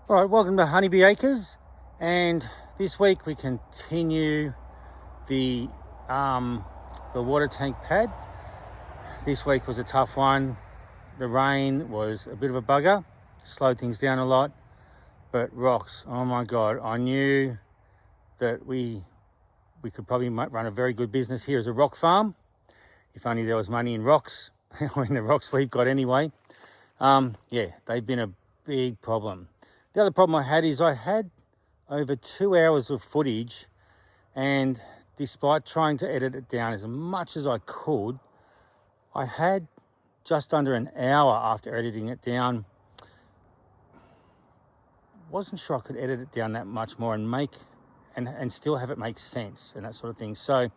All right, welcome to Honeybee Acres, and this week we continue the water tank pad. This week was a tough one. The rain was a bit of a bugger, slowed things down a lot, but rocks, oh my God, I knew that we could probably run a very good business here as a rock farm, if only there was money in rocks, or in the rocks we've got anyway. Yeah, they've been a big problem. The other problem I had is I had over 2 hours of footage, and despite trying to edit it down as much as I could, I had just under an hour after editing it down. Wasn't sure I could edit it down that much more and still have it make sense and that sort of thing. So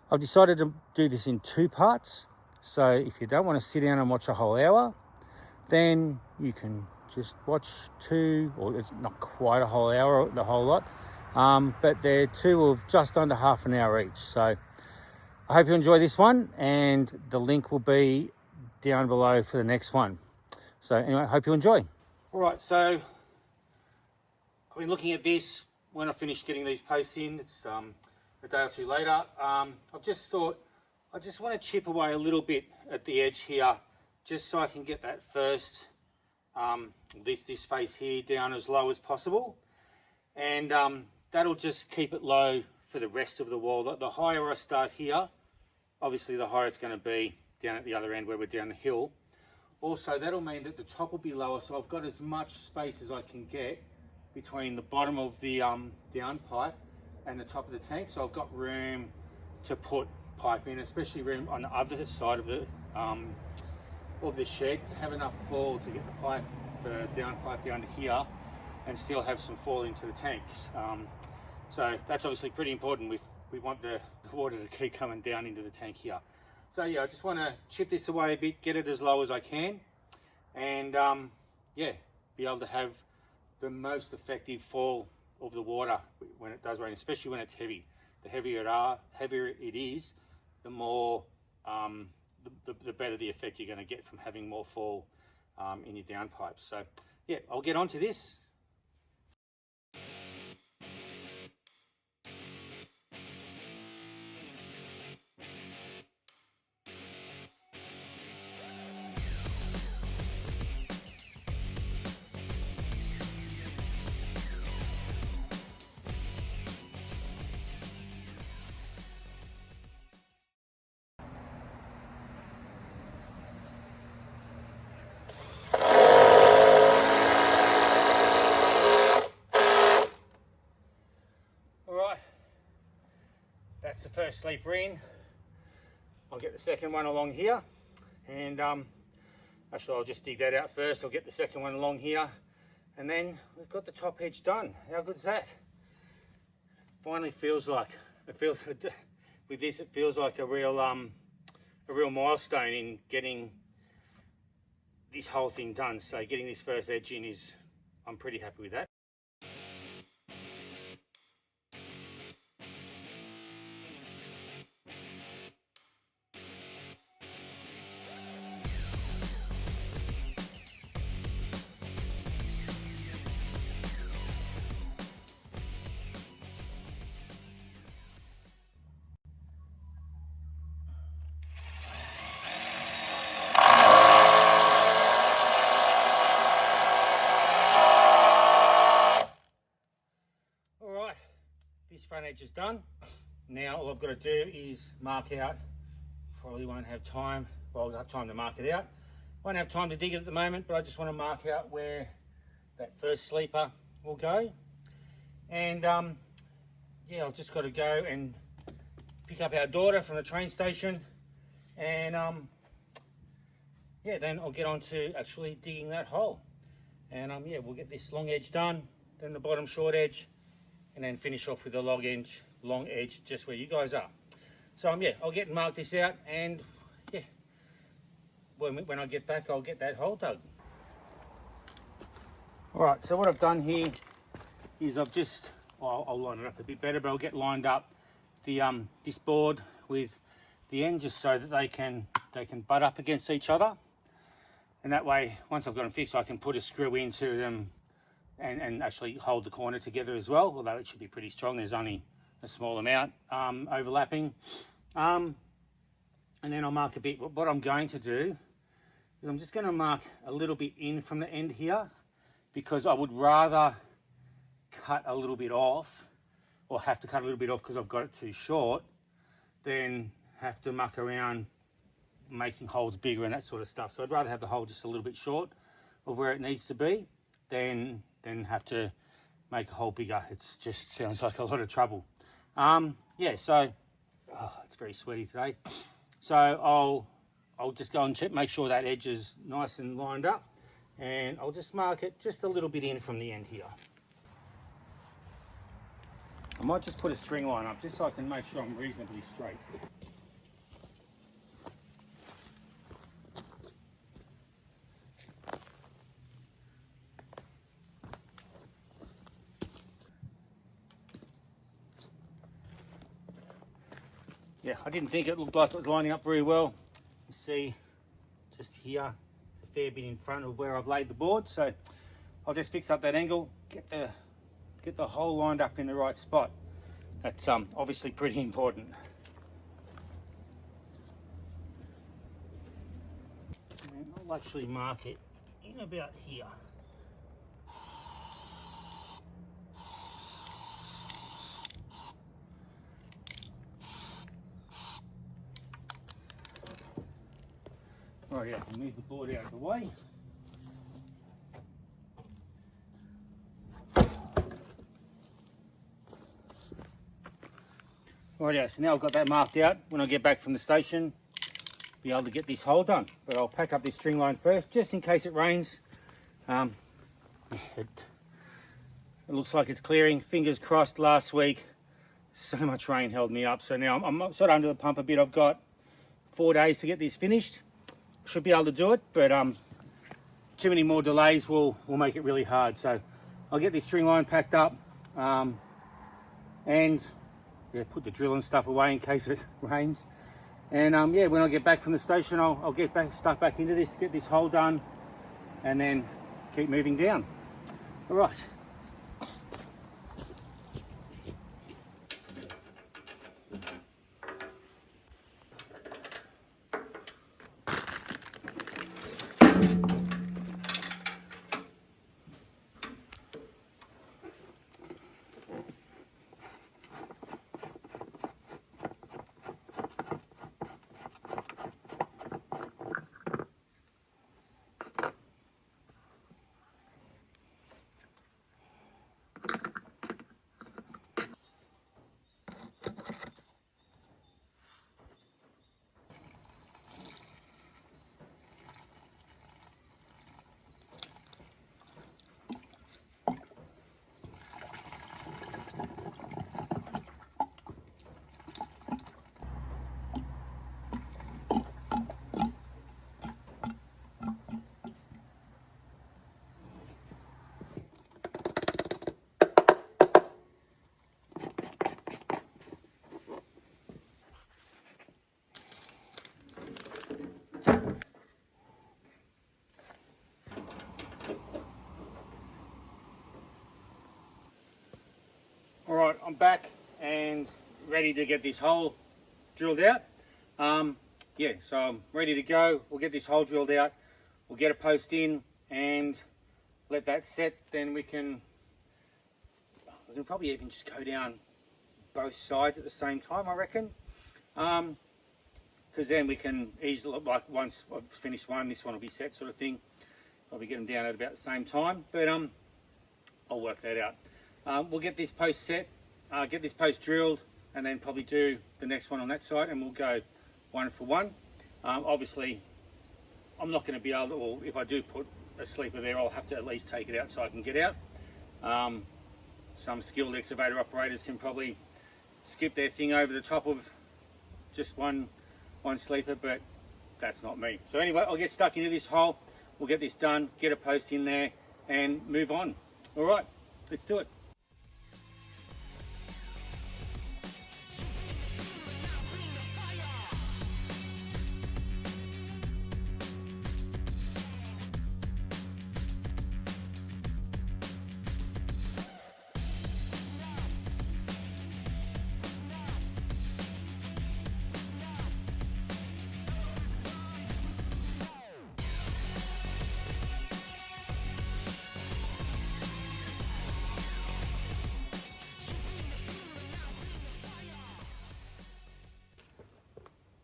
I've decided to do this in 2 parts. So if you don't want to sit down and watch a whole hour, then you can just watch 2, or it's not quite a whole hour, the whole lot, but they're 2 of just under half an hour each. So I hope you enjoy this one, and the link will be down below for the next one. So anyway, I hope you enjoy. All right, so I've been looking at this when I finished getting these posts in. It's a day or 2 later. I've just thought I just want to chip away a little bit at the edge here, just so I can get that first this face here down as low as possible, and that'll just keep it low for the rest of the wall. The higher I start here, obviously the higher it's going to be down at the other end where we're down the hill. Also, that'll mean that the top will be lower, so I've got as much space as I can get between the bottom of the down pipe and the top of the tank, so I've got room to put pipe in, especially room on the other side of the shed to have enough fall to get the down pipe down to here and still have some fall into the tanks. So that's obviously pretty important. We want the water to keep coming down into the tank here. So yeah, I just want to chip this away a bit, get it as low as I can, and yeah, be able to have the most effective fall of the water when it does rain, especially when it's heavy. The heavier it is, the more the better the effect you're going to get from having more fall in your downpipes. So yeah, I'll get onto this. That's the first sleeper in. I'll get the second one along here, and actually I'll just dig that out first. I'll get the second one along here, and then we've got the top edge done. How good's that? Finally feels like, with this it feels like a real milestone in getting this whole thing done. So getting this first edge in I'm pretty happy with that. This front edge is done. Now all I've got to do is mark out, probably won't have time, well I'll have time to mark it out. Won't have time to dig it at the moment, but I just want to mark out where that first sleeper will go. And yeah, I've just got to go and pick up our daughter from the train station, and yeah, then I'll get on to actually digging that hole. And yeah, we'll get this long edge done, then the bottom short edge, and then finish off with the long edge just where you guys are. So yeah, I'll get and mark this out, and yeah, when I get back, I'll get that hole dug. All right, so what I've done here is I'll line it up a bit better, but I'll get lined up the this board with the end just so that they can butt up against each other. And that way, once I've got them fixed, I can put a screw into them and actually hold the corner together as well, although it should be pretty strong. There's only a small amount overlapping. And then I'll mark a bit. What I'm going to do is I'm just going to mark a little bit in from the end here, because I would rather cut a little bit off, or have to cut a little bit off because I've got it too short, than have to muck around making holes bigger and that sort of stuff. So I'd rather have the hole just a little bit short of where it needs to be than have to make a hole bigger. It just sounds like a lot of trouble. Yeah, so it's very sweaty today. So I'll just go and check, make sure that edge is nice and lined up, and I'll just mark it just a little bit in from the end here. I might just put a string line up just so I can make sure I'm reasonably straight. Yeah, I didn't think it looked like it was lining up very well. You see, just here, it's a fair bit in front of where I've laid the board. So I'll just fix up that angle, get the hole lined up in the right spot. That's obviously pretty important. And I'll actually mark it in about here. Right, yeah, I'll move the board out of the way. Right, yeah, so now I've got that marked out. When I get back from the station, be able to get this hole done. But I'll pack up this string line first, just in case it rains. It looks like it's clearing. Fingers crossed. Last week, so much rain held me up. So now I'm sort of under the pump a bit. I've got 4 days to get this finished. Should be able to do it, but too many more delays will make it really hard. So I'll get this string line packed up, and yeah, put the drill and stuff away in case it rains. And yeah, when I get back from the station, I'll get stuck back into this, get this hole done, and then keep moving down. All right. All right, I'm back and ready to get this hole drilled out. Yeah, so I'm ready to go. We'll get this hole drilled out. We'll get a post in and let that set. Then we can probably even just go down both sides at the same time, I reckon. Because then we can easily, like once I've finished one, this one will be set, sort of thing. Probably get them down at about the same time, but I'll work that out. We'll get this post set, get this post drilled, and then probably do the next one on that side, and we'll go one for one. Obviously, I'm not going to be able to, or if I do put a sleeper there, I'll have to at least take it out so I can get out. Some skilled excavator operators can probably skip their thing over the top of just one sleeper, but that's not me. So anyway, I'll get stuck into this hole, we'll get this done, get a post in there, and move on. All right, let's do it.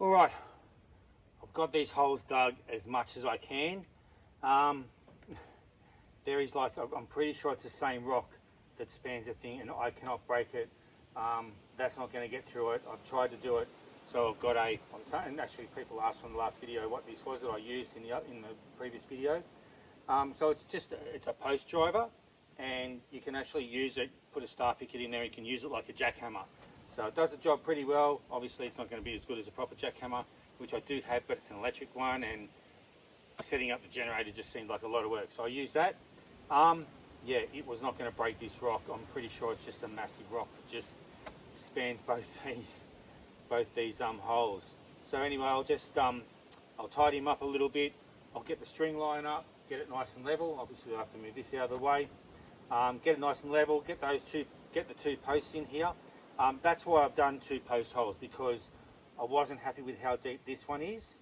All right, I've got these holes dug as much as I can. There is like, I'm pretty sure it's the same rock that spans the thing, and I cannot break it. That's not going to get through it. I've tried to do it, so I've got and actually people asked on the last video what this was that I used in the previous video. So it's a post driver, and you can actually use it, put a star picket in there, you can use it like a jackhammer. So it does the job pretty well. Obviously it's not going to be as good as a proper jackhammer, which I do have, but it's an electric one, and setting up the generator just seemed like a lot of work. So I used that. Yeah, it was not going to break this rock. I'm pretty sure it's just a massive rock that just spans both these holes. So anyway, I'll tidy him up a little bit. I'll get the string line up, get it nice and level. Obviously I'll have to move this out of the way. Get it nice and level, get the two posts in here. That's why I've done 2 post holes, because I wasn't happy with how deep this one is.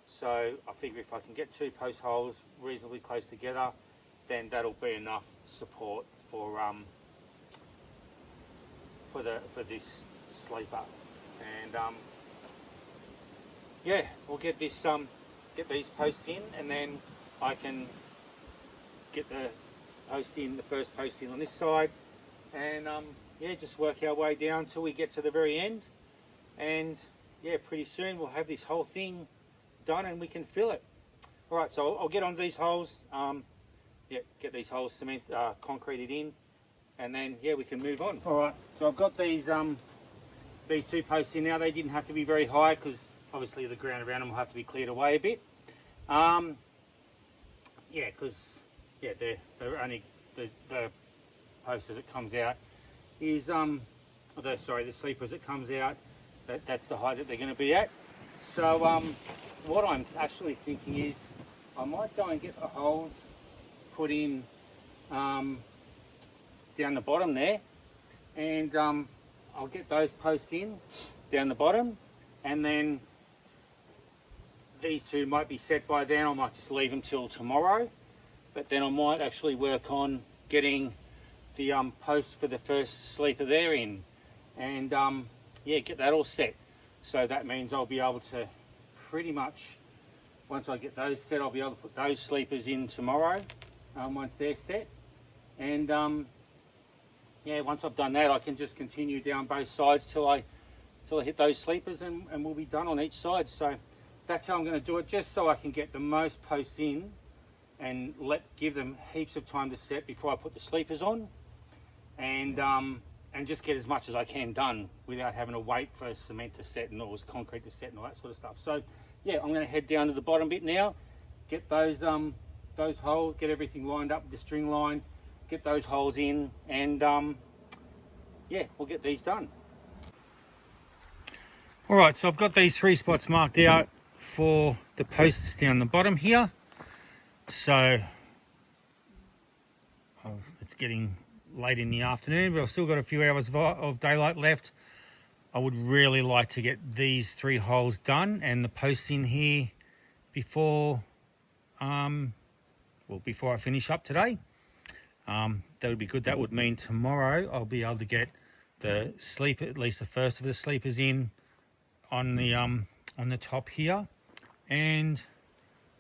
So I figure if I can get 2 post holes reasonably close together, then that'll be enough support for this sleeper. And yeah, we'll get these posts in, and then I can get the first post in on this side, and yeah, just work our way down till we get to the very end, and yeah, pretty soon we'll have this whole thing done and we can fill it. All right, so I'll get on these holes, yeah, get these holes concreted in, and then yeah, we can move on. All right, so I've got these 2 posts in now. They didn't have to be very high, because obviously the ground around them will have to be cleared away a bit. Yeah, because yeah, they're only the post as it comes out is the sleeper as it comes out. That's the height that they're going to be at. So what I'm actually thinking is I might go and get the holes put in down the bottom there, and I'll get those posts in down the bottom, and then these 2 might be set by then. I might just leave them till tomorrow, but then I might actually work on getting the post for the first sleeper there in, and yeah, get that all set. So that means I'll be able to pretty much, once I get those set, I'll be able to put those sleepers in tomorrow once they're set, and yeah, once I've done that, I can just continue down both sides till I hit those sleepers, and we'll be done on each side. So that's how I'm going to do it, just so I can get the most posts in and give them heaps of time to set before I put the sleepers on, and just get as much as I can done without having to wait for cement to set and all concrete to set and all that sort of stuff. So yeah, I'm going to head down to the bottom bit now, get those holes, get everything lined up with the string line, get those holes in, and yeah, we'll get these done. All right, so I've got these 3 spots marked out for the posts down the bottom here. So it's getting late in the afternoon, but I've still got a few hours of daylight left. I would really like to get these 3 holes done and the posts in here before I finish up today. That would be good. That would mean tomorrow I'll be able to get the sleeper, at least the first of the sleepers in on the top here, and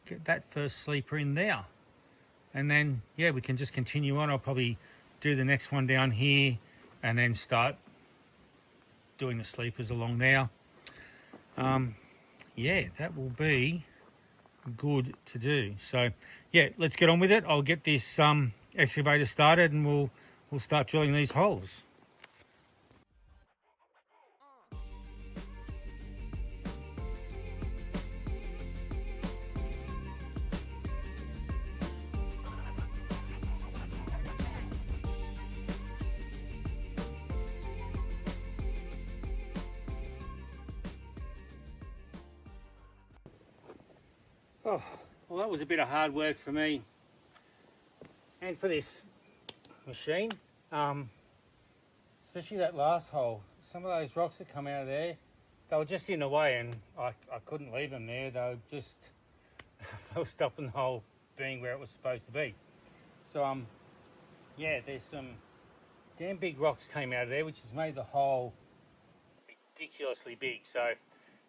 get that first sleeper in there. And then yeah, we can just continue on. I'll probably do the next one down here and then start doing the sleepers along there. Yeah, that will be good to do. So yeah, let's get on with it. I'll get this excavator started, and we'll start drilling these holes. Oh, well, that was a bit of hard work for me and for this machine, especially that last hole. Some of those rocks that come out of there, they were just in the way, and I couldn't leave them there. They were just they were stopping the hole being where it was supposed to be. So yeah, there's some damn big rocks came out of there, which has made the hole ridiculously big. So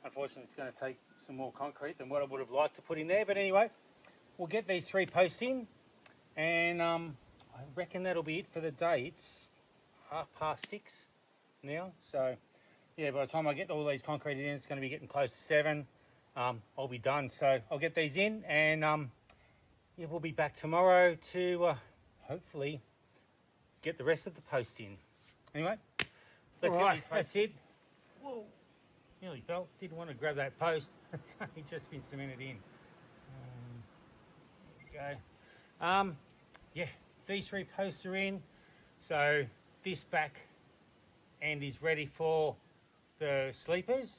unfortunately it's going to take some more concrete than what I would have liked to put in there. But anyway, we'll get these 3 posts in, and I reckon that'll be it for the day. It's 6:30 now, so yeah, by the time I get all these concrete in, it's going to be getting close to 7. I'll be done. So I'll get these in, and yeah, we'll be back tomorrow to hopefully get the rest of the posts in. Anyway, let's get these posts. That's it. Whoa, nearly fell. Didn't want to grab that post. It's only just been cemented in. There we go. Yeah, these 3 posts are in. So this back end is ready for the sleepers,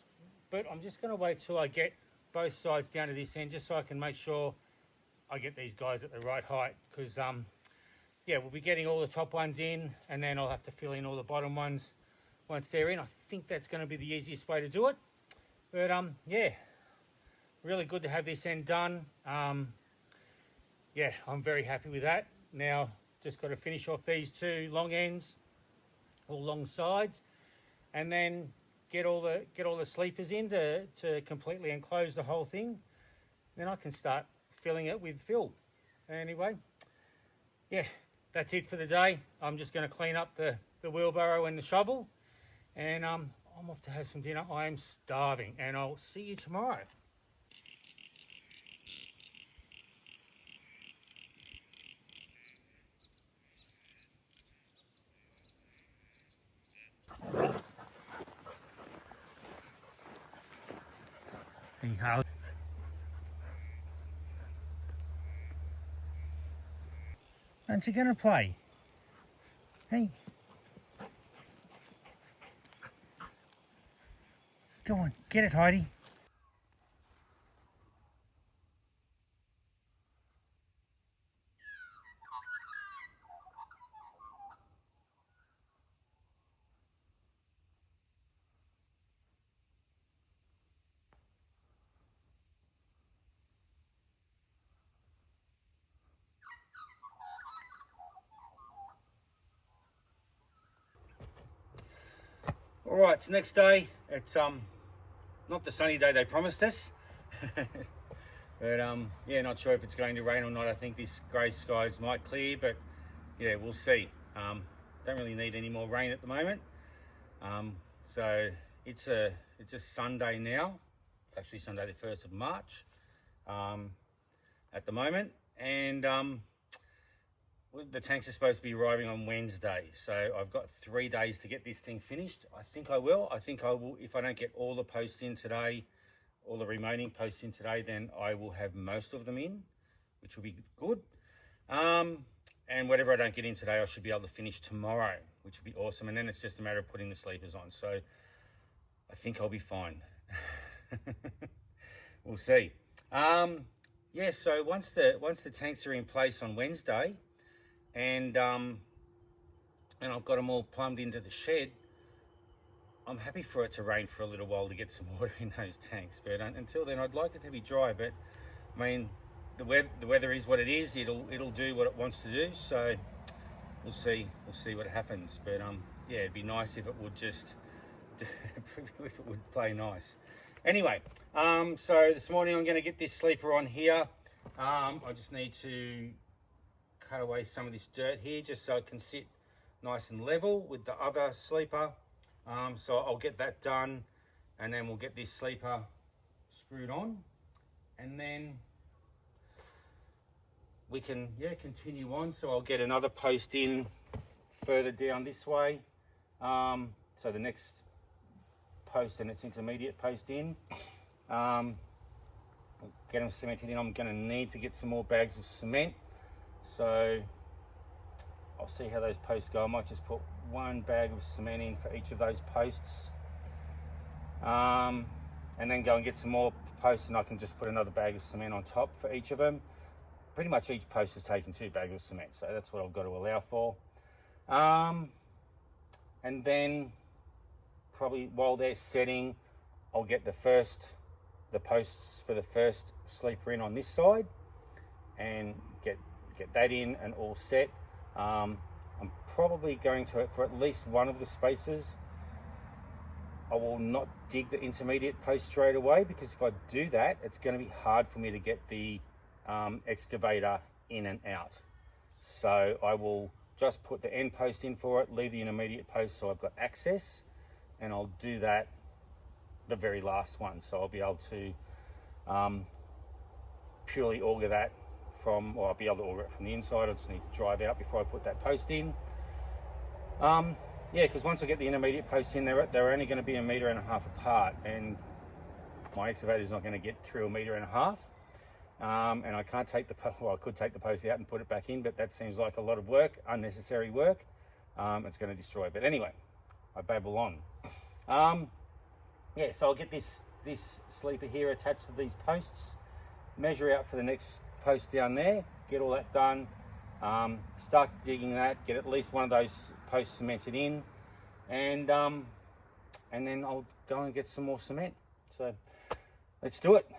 but I'm just going to wait till I get both sides down to this end, just so I can make sure I get these guys at the right height, because yeah, we'll be getting all the top ones in, and then I'll have to fill in all the bottom ones once they're in. I think that's going to be the easiest way to do it. But yeah, really good to have this end done. Yeah, I'm very happy with that. Now just got to finish off these 2 long ends, or long sides, and then get all the sleepers in to completely enclose the whole thing. Then I can start filling it with fill. Anyway, yeah, that's it for the day. I'm just going to clean up the wheelbarrow and the shovel, and I'm off to have some dinner. I am starving, and I'll see you tomorrow. Hey, Harley. Aren't you going to play? Hey. Go on, get it, Heidi. All right, it's next day. It's not the sunny day they promised us. But yeah, not sure if it's going to rain or not. I think this grey skies might clear, but yeah, we'll see. Don't really need any more rain at the moment. So it's a Sunday now. It's actually Sunday the 1st of March at the moment, and the tanks are supposed to be arriving on Wednesday. So I've got 3 days to get this thing finished. I think I will. If I don't get all the posts in today, all the remaining posts in today, then I will have most of them in, which will be good. And whatever I don't get in today, I should be able to finish tomorrow, which will be awesome. And then it's just a matter of putting the sleepers on. So I think I'll be fine. We'll see. Yeah, so once the tanks are in place on Wednesday, and I've got them all plumbed into the shed, I'm happy for it to rain for a little while to get some water in those tanks. But until then, I'd like it to be dry. But I mean, the weather is what it is. It'll do what it wants to do. So we'll see what happens. But yeah, it'd be nice if it would just if it would play nice. Anyway, so this morning I'm going to get this sleeper on here. I just need to cut away some of this dirt here just so it can sit nice and level with the other sleeper. So I'll get that done, and then we'll get this sleeper screwed on, and then we can continue on. So I'll get another post in further down this way. So the next post and its intermediate post in. Get them cemented in. I'm going to need to get some more bags of cement. So I'll see how those posts go. I might just put 1 bag of cement in for each of those posts, and then go and get some more posts, and I can just put another bag of cement on top for each of them. Pretty much each post is taking 2 bags of cement, so that's what I've got to allow for. And then probably while they're setting, I'll get the posts for the first sleeper in on this side, and get that in and all set. I'm probably going to, for at least one of the spaces, I will not dig the intermediate post straight away, because if I do that, it's going to be hard for me to get the excavator in and out. So I will just put the end post in for it, leave the intermediate post so I've got access, and I'll do that the very last one. So I'll be able to purely auger that from, or I'll be able to auger it from the inside. I just need to drive out before I put that post in. Yeah, because once I get the intermediate posts in, they're only going to be 1.5 meters apart, and my excavator is not going to get through 1.5 meters. And I can't take well, I could take the post out and put it back in, but that seems like a lot of work, unnecessary work. It's going to destroy. But anyway, I babble on. Yeah, so I'll get this sleeper here attached to these posts, measure out for the next post down there, get all that done, start digging that, get at least one of those posts cemented in, and then I'll go and get some more cement. So let's do it.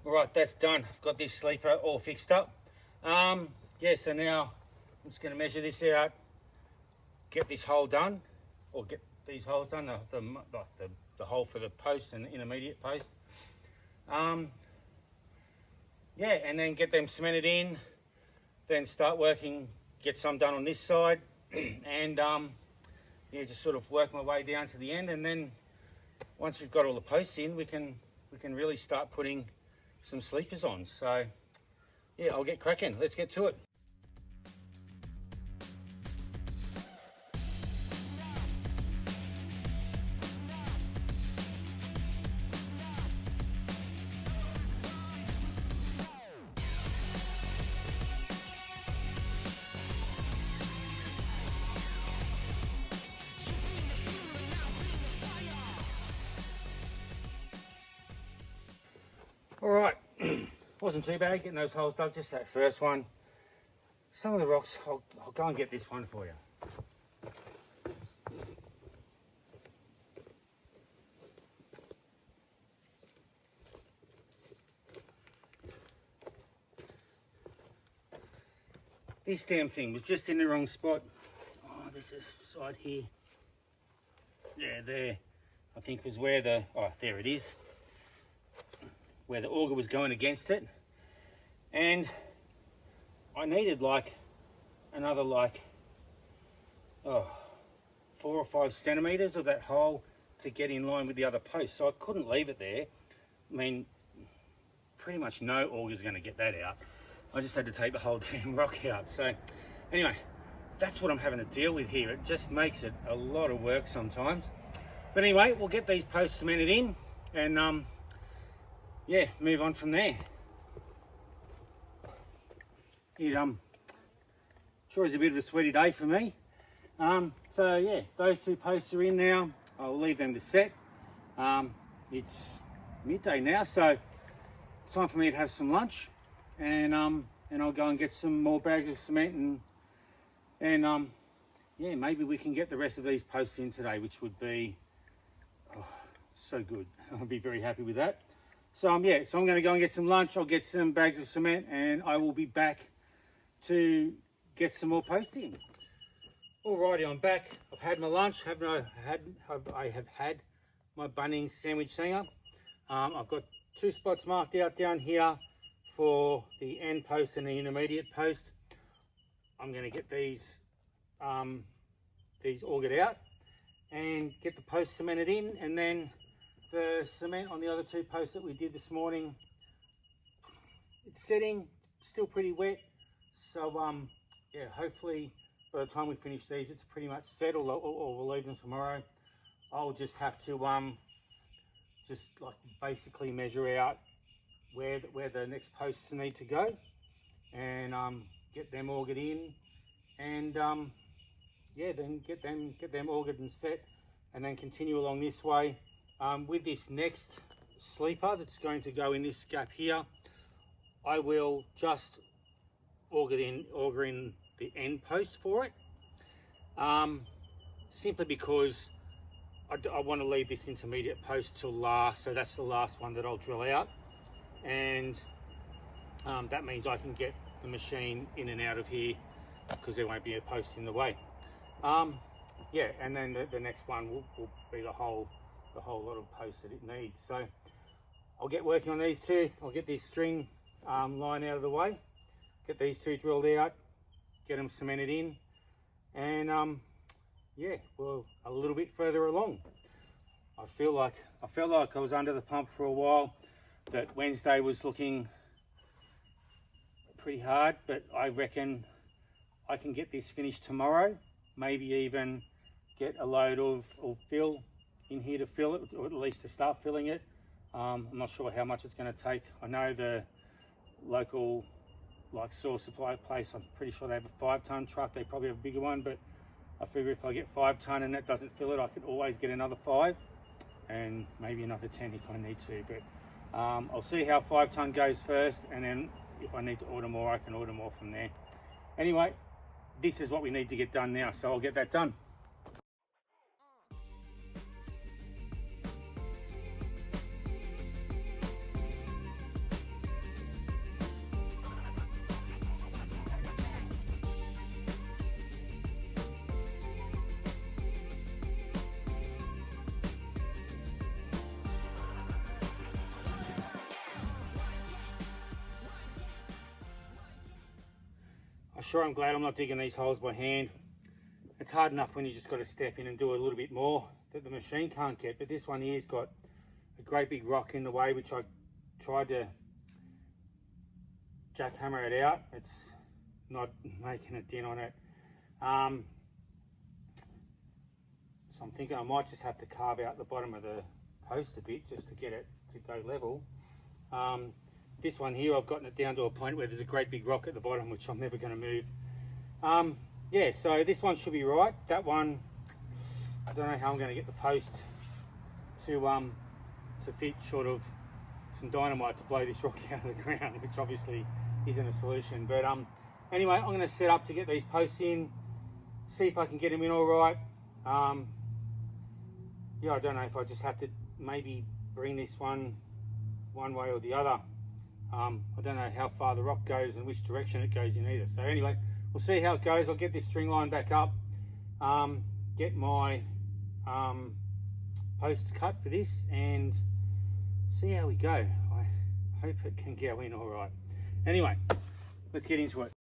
All right, that's done. I've got this sleeper all fixed up. Yeah, so now I'm just going to measure this out, get this hole done, or get these holes done, the hole for the post and the intermediate post. Yeah, and then get them cemented in, then start working, get some done on this side, and yeah, just sort of work my way down to the end. And then once we've got all the posts in, we can really start putting some sleepers on. So yeah, I'll get cracking. Let's get to it. All right, wasn't too bad getting those holes dug, just that first one. Some of the rocks, I'll go and get this one for you. This damn thing was just in the wrong spot. Oh, this is side here. Yeah, there. I think was where the, oh, there it is. Where the auger was going against it. And I needed like another 4 or 5 centimeters of that hole to get in line with the other post. So I couldn't leave it there. I mean, pretty much no auger's going to get that out. I just had to take the whole damn rock out. So anyway, that's what I'm having to deal with here. It just makes it a lot of work sometimes. But anyway, we'll get these posts cemented in and yeah, move on from there. It sure is a bit of a sweaty day for me. So yeah, those 2 posts are in now. I'll leave them to set. It's midday now, so it's time for me to have some lunch, and I'll go and get some more bags of cement, and yeah, maybe we can get the rest of these posts in today, which would be so good. I'll be very happy with that. So yeah, so I'm going to go and get some lunch. I'll get some bags of cement, and I will be back to get some more posts in. Alrighty, I'm back. I've had my lunch. I have had my Bunnings sandwich singer. I've got 2 spots marked out down here for the end post and the intermediate post. I'm going to get these augered out and get the posts cemented in, and then the cement on the other 2 posts that we did this morning, it's setting, still pretty wet. So yeah, hopefully by the time we finish these, it's pretty much set, or we'll leave them tomorrow. I'll just have to just like basically measure out where the next posts need to go, and get them augered in, and yeah, then get them augered and set, and then continue along this way. With this next sleeper that's going to go in this gap here, I will just auger in the end post for it, simply because I want to leave this intermediate post till last, so that's the last one that I'll drill out. and that means I can get the machine in and out of here because there won't be a post in the way. Yeah, and then the next one will be the whole lot of posts that it needs. So I'll get working on these two. I'll get this string line out of the way, get these two drilled out, get them cemented in, and yeah, well, a little bit further along. I felt like I was under the pump for a while, that Wednesday was looking pretty hard, but I reckon I can get this finished tomorrow, maybe even get a load of fill in here to fill it, or at least to start filling it. I'm not sure how much it's going to take. I know the local saw supply place, I'm pretty sure they have a 5-ton truck. They probably have a bigger one, but I figure if I get 5-ton and that doesn't fill it, I could always get another 5 and maybe another 10 if I need to. But I'll see how 5-ton goes first, and then if I need to order more, I can order more from there. Anyway, this is what we need to get done now, so I'll get that done. Sure, I'm glad I'm not digging these holes by hand. It's hard enough when you just got to step in and do a little bit more that the machine can't get, but this one here's got a great big rock in the way, which I tried to jackhammer it out. It's not making a dent on it. So I'm thinking I might just have to carve out the bottom of the post a bit just to get it to go level. This one here, I've gotten it down to a point where there's a great big rock at the bottom, which I'm never going to move. Yeah, so this one should be right. That one, I don't know how I'm going to get the post to fit, short of some dynamite to blow this rock out of the ground, which obviously isn't a solution. But anyway, I'm going to set up to get these posts in, see if I can get them in all right. Yeah, I don't know if I just have to maybe bring this one way or the other. I don't know how far the rock goes and which direction it goes in either. So anyway, we'll see how it goes. I'll get this string line back up, get my posts cut for this, and see how we go. I hope it can go in all right. Anyway, let's get into it.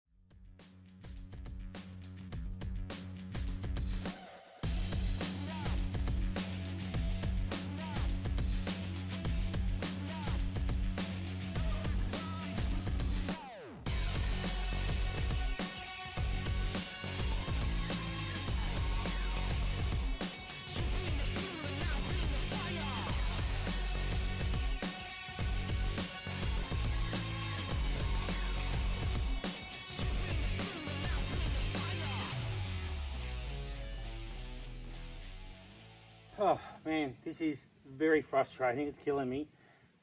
Oh man, this is very frustrating. It's killing me.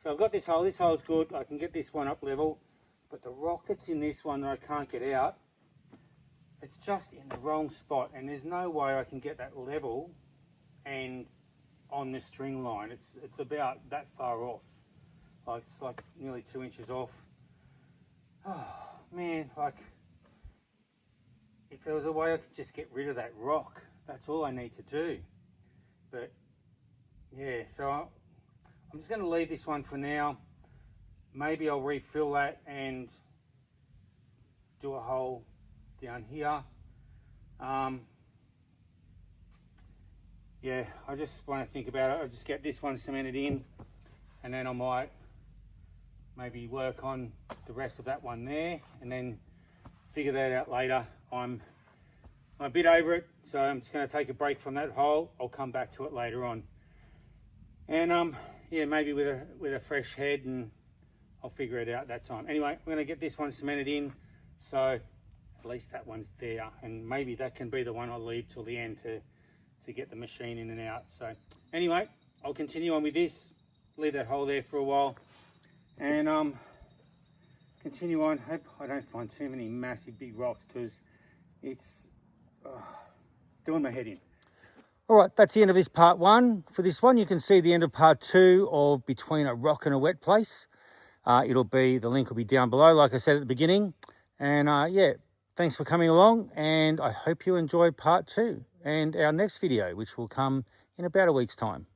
So I've got this hole's good. I can get this one up level, but the rock that's in this one that I can't get out, it's just in the wrong spot, and there's no way I can get that level and on the string line. It's about that far off. Like, it's like nearly 2 inches off. Oh man, like if there was a way I could just get rid of that rock, that's all I need to do. But yeah, so I'm just going to leave this one for now. Maybe I'll refill that and do a hole down here. Yeah, I just want to think about it. I'll just get this one cemented in, and then I might maybe work on the rest of that one there, and then figure that out later. I'm a bit over it, so I'm just going to take a break from that hole. I'll come back to it later on, and yeah, maybe with a fresh head, and I'll figure it out that time. Anyway, I'm going to get this one cemented in, so at least that one's there, and maybe that can be the one I'll leave till the end to get the machine in and out. So anyway, I'll continue on with this, leave that hole there for a while, and continue on. Hope I don't find too many massive big rocks, because it's doing my head in. All right, that's the end of this part one. For this one, you can see the end of part two of Between a Rock and a Wet Place. the link will be down below, like I said at the beginning. And yeah, thanks for coming along, and I hope you enjoyed part 2 and our next video, which will come in about a week's time.